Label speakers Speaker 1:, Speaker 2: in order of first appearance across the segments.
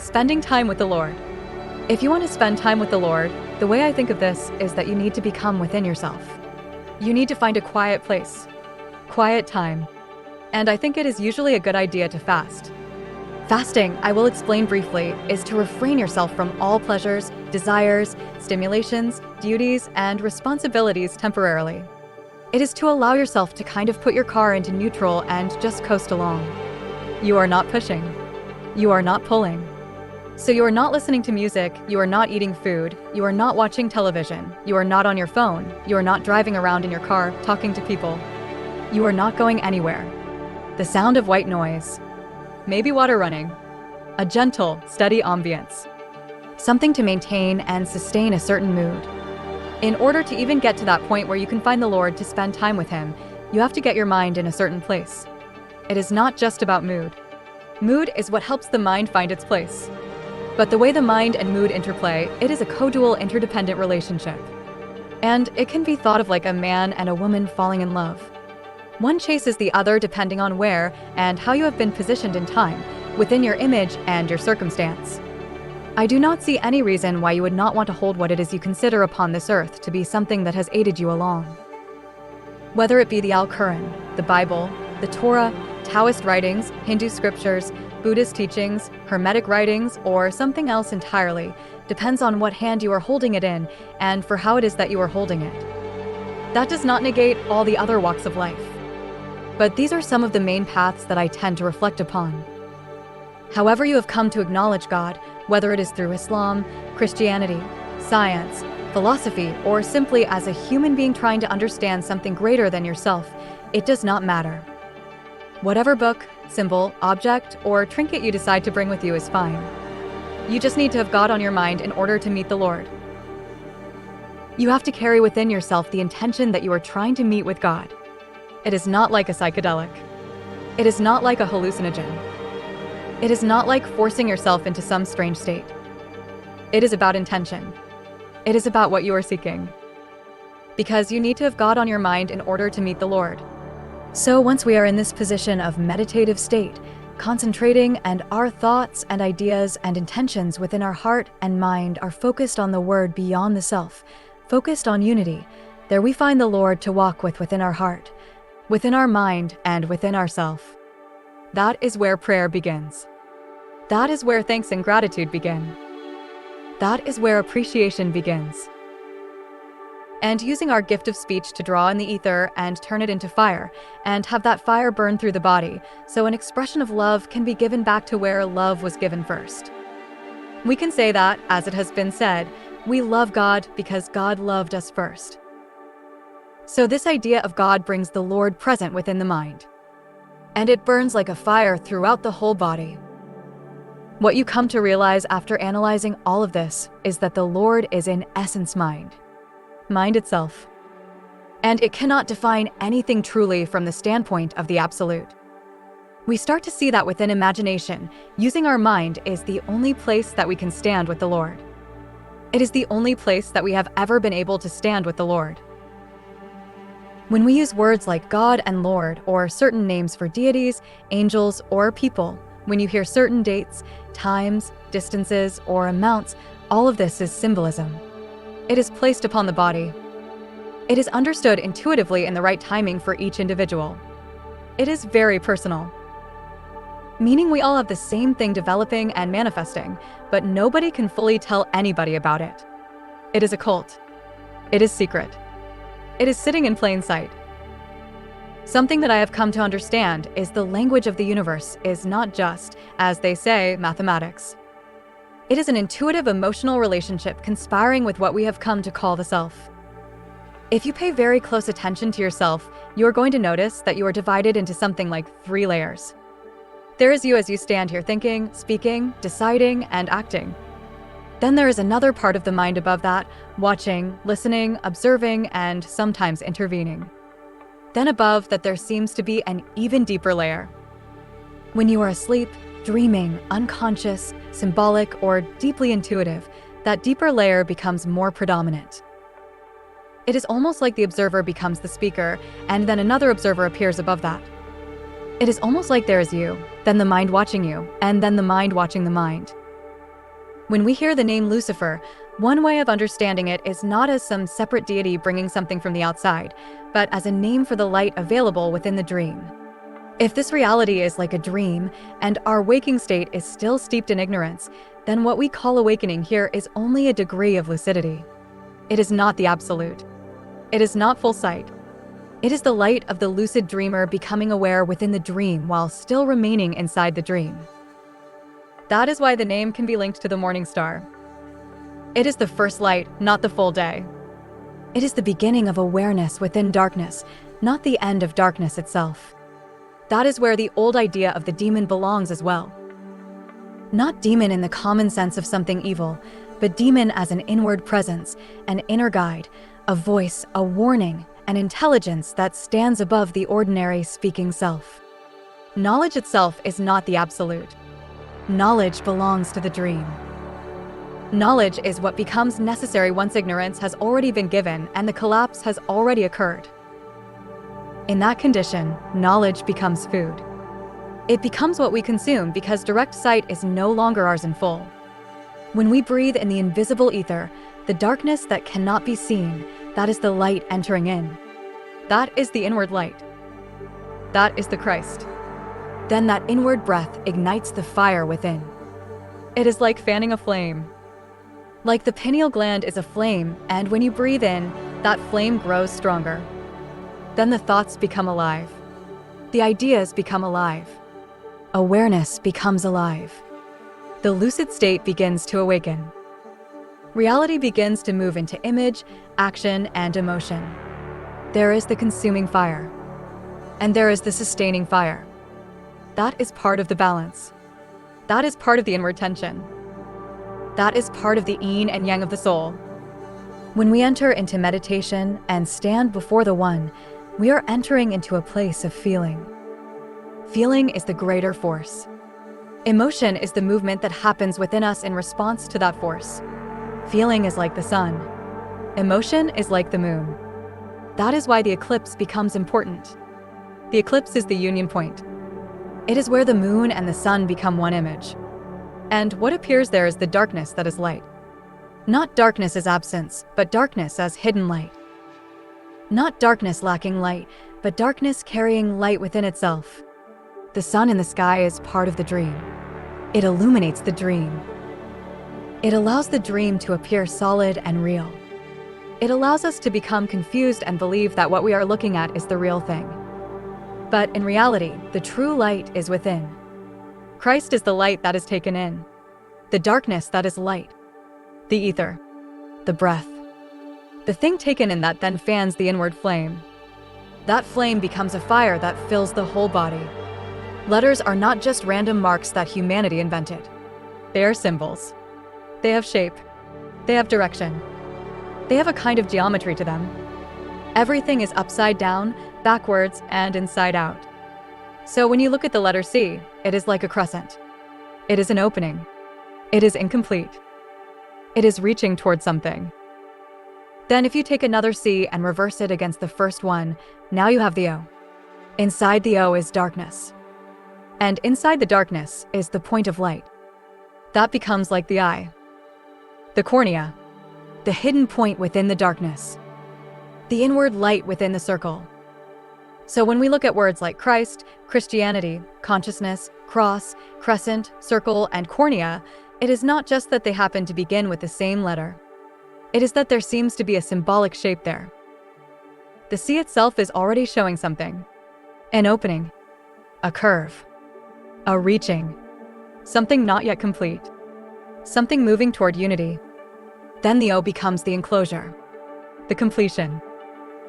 Speaker 1: spending time with the Lord. If you want to spend time with the Lord, the way I think of this is that you need to become within yourself. You need to find a quiet place, quiet time. And I think it is usually a good idea to fast. Fasting, I will explain briefly, is to refrain yourself from all pleasures, desires, stimulations, duties, and responsibilities temporarily. It is to allow yourself to kind of put your car into neutral and just coast along. You are not pushing. You are not pulling. So you are not listening to music, you are not eating food, you are not watching television, you are not on your phone, you are not driving around in your car talking to people. You are not going anywhere. The sound of white noise. Maybe water running. A gentle, steady ambience. Something to maintain and sustain a certain mood. In order to even get to that point where you can find the Lord to spend time with Him, you have to get your mind in a certain place. It is not just about mood. Mood is what helps the mind find its place. But the way the mind and mood interplay, it is a co-dual interdependent relationship. And it can be thought of like a man and a woman falling in love. One chases the other depending on where and how you have been positioned in time, within your image and your circumstance. I do not see any reason why you would not want to hold what it is you consider upon this earth to be something that has aided you along. Whether it be the Al-Quran, the Bible, the Torah, Taoist writings, Hindu scriptures, Buddhist teachings, Hermetic writings, or something else entirely, depends on what hand you are holding it in and for how it is that you are holding it. That does not negate all the other walks of life. But these are some of the main paths that I tend to reflect upon. However you have come to acknowledge God, whether it is through Islam, Christianity, science, philosophy, or simply as a human being trying to understand something greater than yourself, it does not matter. Whatever book, symbol, object, or trinket you decide to bring with you is fine. You just need to have God on your mind in order to meet the Lord. You have to carry within yourself the intention that you are trying to meet with God. It is not like a psychedelic. It is not like a hallucinogen. It is not like forcing yourself into some strange state. It is about intention. It is about what you are seeking. Because you need to have God on your mind in order to meet the Lord. So once we are in this position of meditative state, concentrating, and our thoughts and ideas and intentions within our heart and mind are focused on the word beyond the self, focused on unity, there we find the Lord to walk with within our heart, within our mind, and within ourself. That is where prayer begins. That is where thanks and gratitude begin. That is where appreciation begins. And using our gift of speech to draw in the ether and turn it into fire, and have that fire burn through the body, so an expression of love can be given back to where love was given first. We can say that, as it has been said, we love God because God loved us first. So this idea of God brings the Lord present within the mind. And it burns like a fire throughout the whole body. What you come to realize after analyzing all of this is that the Lord is in essence mind itself. And it cannot define anything truly from the standpoint of the absolute. We start to see that within imagination, using our mind is the only place that we can stand with the Lord. It is the only place that we have ever been able to stand with the Lord. When we use words like God and Lord, or certain names for deities, angels, or people, when you hear certain dates, times, distances, or amounts, all of this is symbolism. It is placed upon the body. It is understood intuitively in the right timing for each individual. It is very personal. Meaning we all have the same thing developing and manifesting, but nobody can fully tell anybody about it. It is occult. It is secret. It is sitting in plain sight. Something that I have come to understand is the language of the universe is not just, as they say, mathematics. It is an intuitive emotional relationship conspiring with what we have come to call the self. If you pay very close attention to yourself, you are going to notice that you are divided into something like 3 layers. There is you as you stand here thinking, speaking, deciding, and acting. Then there is another part of the mind above that, watching, listening, observing, and sometimes intervening. Then above that there seems to be an even deeper layer. When you are asleep, dreaming, unconscious, symbolic, or deeply intuitive, that deeper layer becomes more predominant. It is almost like the observer becomes the speaker, and then another observer appears above that. It is almost like there is you, then the mind watching you, and then the mind watching the mind. When we hear the name Lucifer, one way of understanding it is not as some separate deity bringing something from the outside, but as a name for the light available within the dream. If this reality is like a dream, and our waking state is still steeped in ignorance, then what we call awakening here is only a degree of lucidity. It is not the absolute. It is not full sight. It is the light of the lucid dreamer becoming aware within the dream while still remaining inside the dream. That is why the name can be linked to the morning star. It is the first light, not the full day. It is the beginning of awareness within darkness, not the end of darkness itself. That is where the old idea of the demon belongs as well. Not demon in the common sense of something evil, but demon as an inward presence, an inner guide, a voice, a warning, an intelligence that stands above the ordinary speaking self. Knowledge itself is not the absolute. Knowledge belongs to the dream. Knowledge is what becomes necessary once ignorance has already been given and the collapse has already occurred. In that condition, knowledge becomes food. It becomes what we consume because direct sight is no longer ours in full. When we breathe in the invisible ether, the darkness that cannot be seen, that is the light entering in. That is the inward light. That is the Christ. Then that inward breath ignites the fire within. It is like fanning a flame. Like the pineal gland is a flame, and when you breathe in, that flame grows stronger. Then the thoughts become alive. The ideas become alive. Awareness becomes alive. The lucid state begins to awaken. Reality begins to move into image, action, and emotion. There is the consuming fire. And there is the sustaining fire. That is part of the balance. That is part of the inward tension. That is part of the yin and yang of the soul. When we enter into meditation and stand before the One, we are entering into a place of feeling. Feeling is the greater force. Emotion is the movement that happens within us in response to that force. Feeling is like the sun. Emotion is like the moon. That is why the eclipse becomes important. The eclipse is the union point. It is where the moon and the sun become one image. And what appears there is the darkness that is light. Not darkness as absence, but darkness as hidden light. Not darkness lacking light, but darkness carrying light within itself. The sun in the sky is part of the dream. It illuminates the dream. It allows the dream to appear solid and real. It allows us to become confused and believe that what we are looking at is the real thing. But in reality, the true light is within. Christ is the light that is taken in. The darkness that is light. The ether. The breath. The thing taken in that then fans the inward flame. That flame becomes a fire that fills the whole body. Letters are not just random marks that humanity invented. They are symbols. They have shape. They have direction. They have a kind of geometry to them. Everything is upside down, backwards, and inside out. So when you look at the letter C, it is like a crescent. It is an opening. It is incomplete. It is reaching towards something. Then if you take another C and reverse it against the first one, now you have the O. Inside the O is darkness. And inside the darkness is the point of light. That becomes like the eye. The cornea. The hidden point within the darkness. The inward light within the circle. So when we look at words like Christ, Christianity, consciousness, cross, crescent, circle, and cornea, it is not just that they happen to begin with the same letter. It is that there seems to be a symbolic shape there. The C itself is already showing something. An opening. A curve. A reaching. Something not yet complete. Something moving toward unity. Then the O becomes the enclosure. The completion.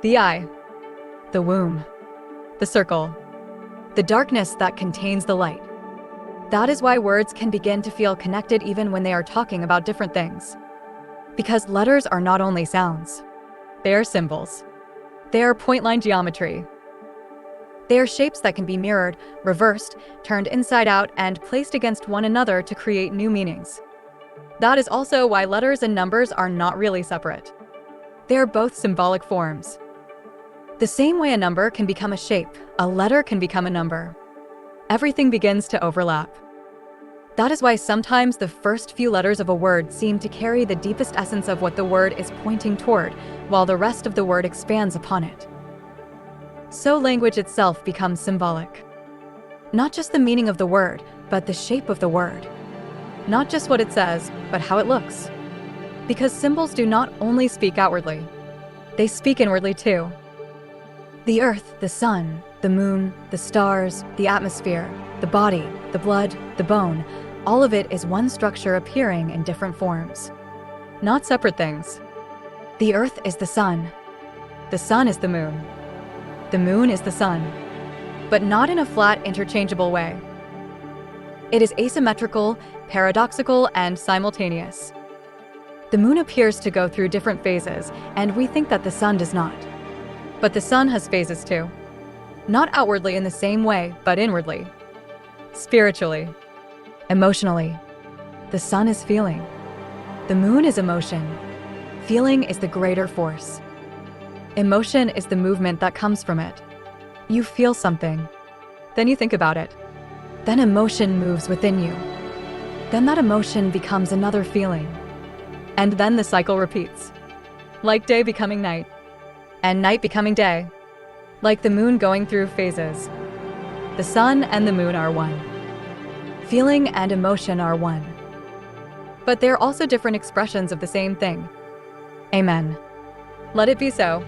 Speaker 1: The eye. The womb. The circle. The darkness that contains the light. That is why words can begin to feel connected even when they are talking about different things. Because letters are not only sounds. They are symbols. They are point-line geometry. They are shapes that can be mirrored, reversed, turned inside out, and placed against one another to create new meanings. That is also why letters and numbers are not really separate. They are both symbolic forms. The same way a number can become a shape, a letter can become a number. Everything begins to overlap. That is why sometimes the first few letters of a word seem to carry the deepest essence of what the word is pointing toward, while the rest of the word expands upon it. So language itself becomes symbolic. Not just the meaning of the word, but the shape of the word. Not just what it says, but how it looks. Because symbols do not only speak outwardly, they speak inwardly too. The earth, the sun, the moon, the stars, the atmosphere, the body, the blood, the bone, all of it is one structure appearing in different forms. Not separate things. The earth is the sun. The sun is the moon. The moon is the sun. But not in a flat, interchangeable way. It is asymmetrical, paradoxical, and simultaneous. The moon appears to go through different phases, and we think that the sun does not. But the sun has phases too. Not outwardly in the same way, but inwardly. Spiritually. Emotionally. The sun is feeling. The moon is emotion. Feeling is the greater force. Emotion is the movement that comes from it. You feel something. Then you think about it. Then emotion moves within you. Then that emotion becomes another feeling. And then the cycle repeats. Like day becoming night. And night becoming day. Like the moon going through phases. The sun and the moon are one. Feeling and emotion are one. But they're also different expressions of the same thing. Amen. Let it be so.